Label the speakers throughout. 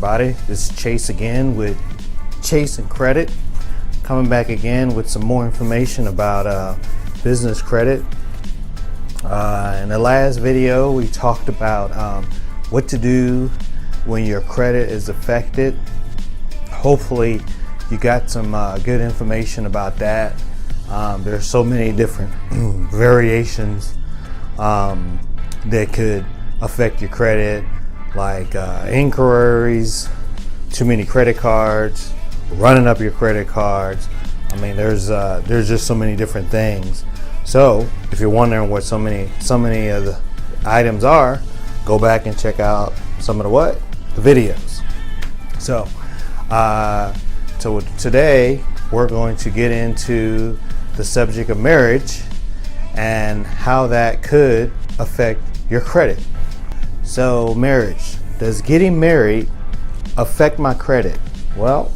Speaker 1: everybody. This is Chase again with ChaseNCredit, coming back again with some more information about business credit. In the last video, we talked about what to do when your credit is affected. Hopefully, you got some good information about that. There's so many different variations that could affect your credit, like inquiries, too many credit cards, running up your credit cards. I mean, there's just so many different things. So if you're wondering what so many of the items are, go back and check out some of the videos. So today we're going to get into the subject of marriage and how that could affect your credit. So marriage, does getting married affect my credit? Well,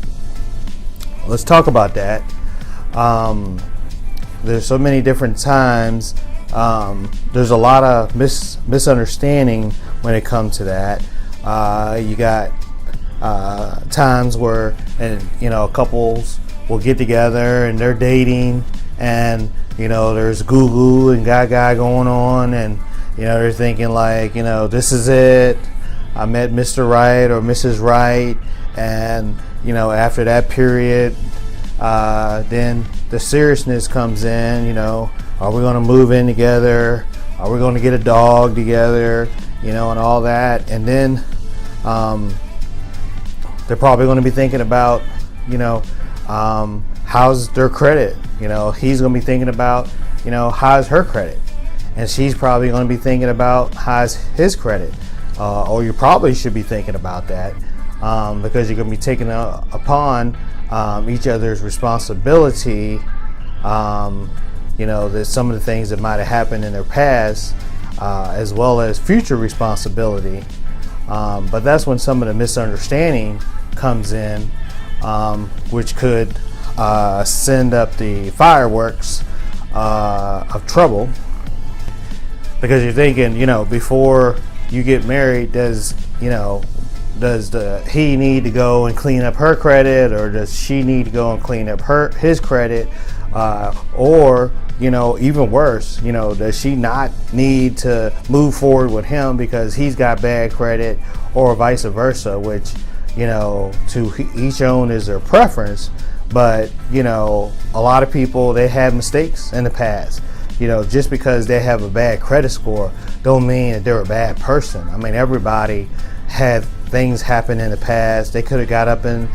Speaker 1: let's talk about that. There's so many different times. There's a lot of misunderstanding when it comes to that. You got times where, couples will get together and they're dating, and there's goo and gaga going on, and they're thinking like, this is it. I met Mr. Right or Mrs. Right, and after that period, then the seriousness comes in. Are we going to move in together? Are we going to get a dog together? And all that. And then they're probably going to be thinking about, how's their credit? He's going to be thinking about, how's her credit? And she's probably going to be thinking about how's his credit. Or you probably should be thinking about that because you're going to be taking upon each other's responsibility. There's some of the things that might have happened in their past, as well as future responsibility. But that's when some of the misunderstanding comes in, which could send up the fireworks of trouble. Because you're thinking, before you get married, does he need to go and clean up her credit, or does she need to go and clean up his credit, or even worse, does she not need to move forward with him because he's got bad credit, or vice versa, which to each own is their preference. But a lot of people, they have mistakes in the past. Just because they have a bad credit score don't mean that they're a bad person. I mean, everybody had things happen in the past. They could have got up and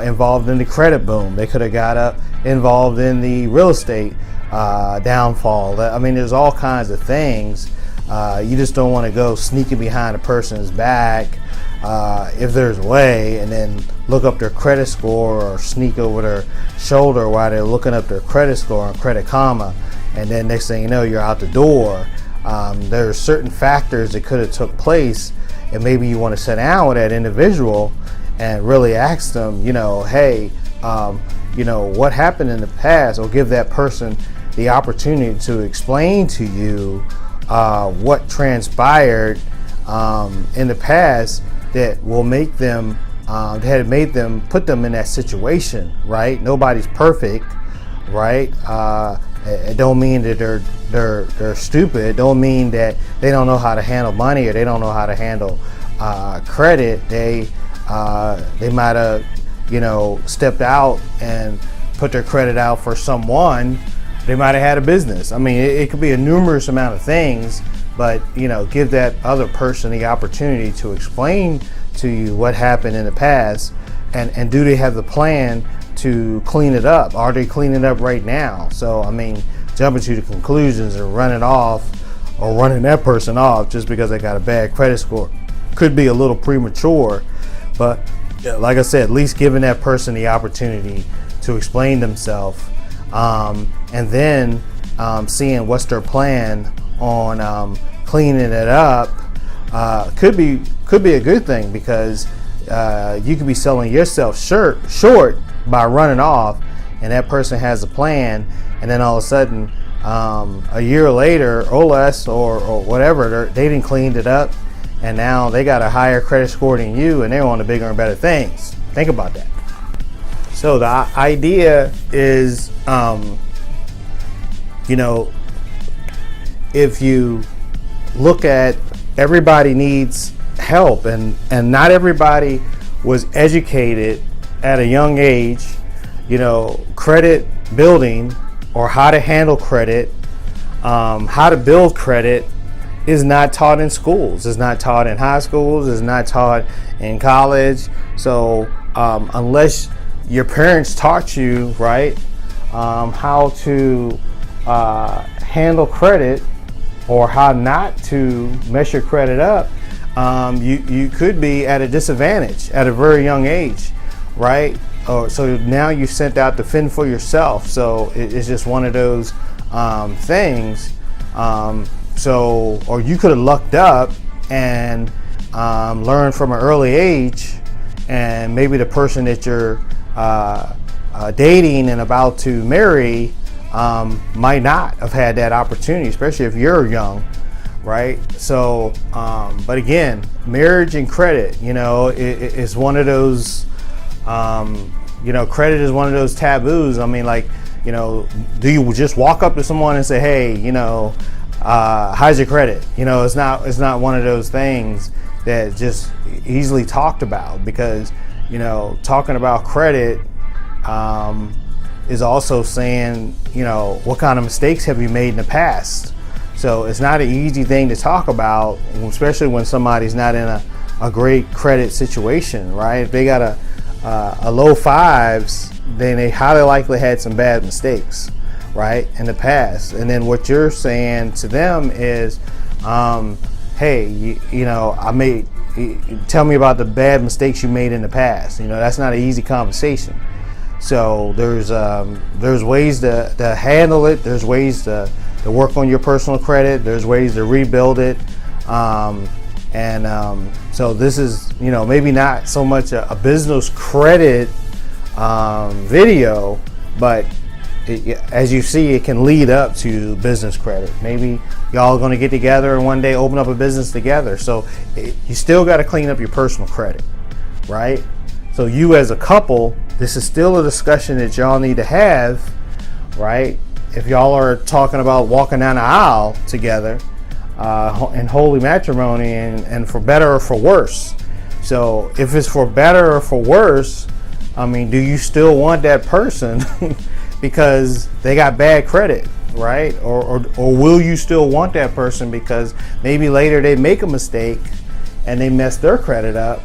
Speaker 1: involved in the credit boom. They could have got up involved in the real estate downfall. I mean, there's all kinds of things. You just don't want to go sneaking behind a person's back if there's a way, and then look up their credit score, or sneak over their shoulder while they're looking up their credit score and credit karma. And then next thing you know, you're out the door. There are certain factors that could have took place, and maybe you want to sit down with that individual and really ask them, hey, what happened in the past, or give that person the opportunity to explain to you what transpired in the past that will make them, that had made them, put them in that situation, right? Nobody's perfect, right? It don't mean that they're stupid. It don't mean that they don't know how to handle money, or they don't know how to handle credit. They might have stepped out and put their credit out for someone. They might have had a business. I mean, it could be a numerous amount of things, but give that other person the opportunity to explain to you what happened in the past, and do they have the plan to clean it up? Are they cleaning it up right now? So, I mean, jumping to the conclusions and running that person off just because they got a bad credit score could be a little premature. But like I said, at least giving that person the opportunity to explain themselves, and then seeing what's their plan on cleaning it up could be a good thing, because you could be selling yourself short by running off, and that person has a plan, and then all of a sudden a year later or less, or whatever, they didn't clean it up, and now they got a higher credit score than you, and they're on the bigger and better things. Think about that. So the idea is, if you look at, everybody needs help, and not everybody was educated at a young age, credit building or how to handle credit, how to build credit is not taught in schools. It's not taught in high schools. It's not taught in college. So unless your parents taught you, right, how to handle credit or how not to mess your credit up, you could be at a disadvantage at a very young age, right? So now you sent out to fend for yourself. So it's just one of those things. Or you could have lucked up and learned from an early age, and maybe the person that you're dating and about to marry might not have had that opportunity, especially if you're young, right? So, but again, marriage and credit, is one of those, credit is one of those taboos. I mean, like, do you just walk up to someone and say, hey, how's your credit? It's not one of those things that just easily talked about, because, talking about credit, is also saying, what kind of mistakes have you made in the past? So it's not an easy thing to talk about, especially when somebody's not in a great credit situation, right? If they got a low fives, then they highly likely had some bad mistakes, right, in the past. And then what you're saying to them is, hey, tell me about the bad mistakes you made in the past. That's not an easy conversation. So there's ways to handle it. There's ways to work on your personal credit. There's ways to rebuild it. So this is, maybe not so much a business credit video, but as you see, it can lead up to business credit. Maybe y'all are going to get together and one day open up a business together. So you still got to clean up your personal credit, right? So you as a couple, this is still a discussion that y'all need to have, right? If y'all are talking about walking down the aisle together in holy matrimony, and for better or for worse. So if it's for better or for worse, I mean, do you still want that person because they got bad credit, right? Or will you still want that person because maybe later they make a mistake and they mess their credit up,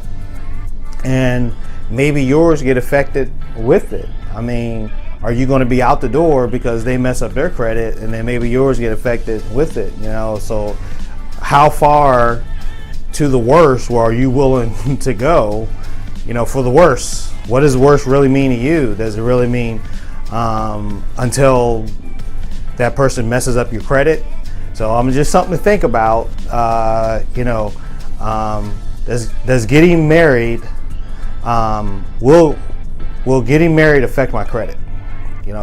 Speaker 1: and maybe yours get affected with it? I mean, are you going to be out the door because they mess up their credit and then maybe yours get affected with it? So how far to the worst are you willing to go, for the worst? What does worst really mean to you? Does it really mean until that person messes up your credit? So just something to think about. Does getting married, will getting married affect my credit?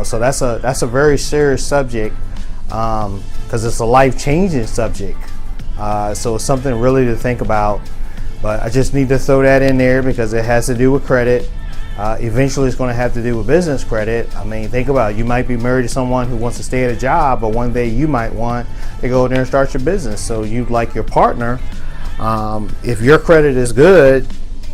Speaker 1: So that's a very serious subject, because it's a life-changing subject. So it's something really to think about. But I just need to throw that in there because it has to do with credit. Eventually it's going to have to do with business credit. I mean, think about it. You might be married to someone who wants to stay at a job, but one day you might want to go there and start your business. So you'd like your partner, if your credit is good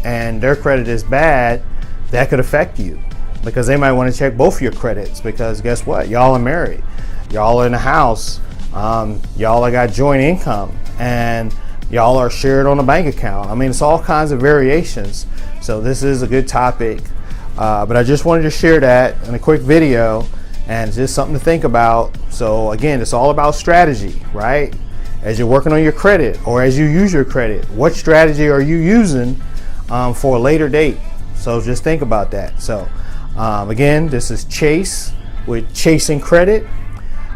Speaker 1: and their credit is bad, that could affect you, because they might want to check both your credits, because guess what? Y'all are married. Y'all are in a house. Y'all got joint income, and y'all are shared on a bank account. I mean, it's all kinds of variations. So this is a good topic, but I just wanted to share that in a quick video, and just something to think about. So again, it's all about strategy, right? As you're working on your credit, or as you use your credit, what strategy are you using for a later date? So just think about that. So again, this is Chase with ChaseNCredit,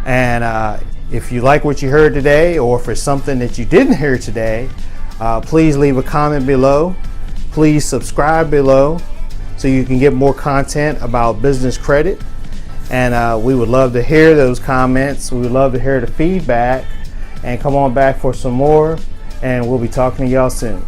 Speaker 1: and if you like what you heard today, or if it's something that you didn't hear today, please leave a comment below. Please subscribe below so you can get more content about business credit. And we would love to hear those comments. We would love to hear the feedback, and come on back for some more. and we'll be talking to y'all soon.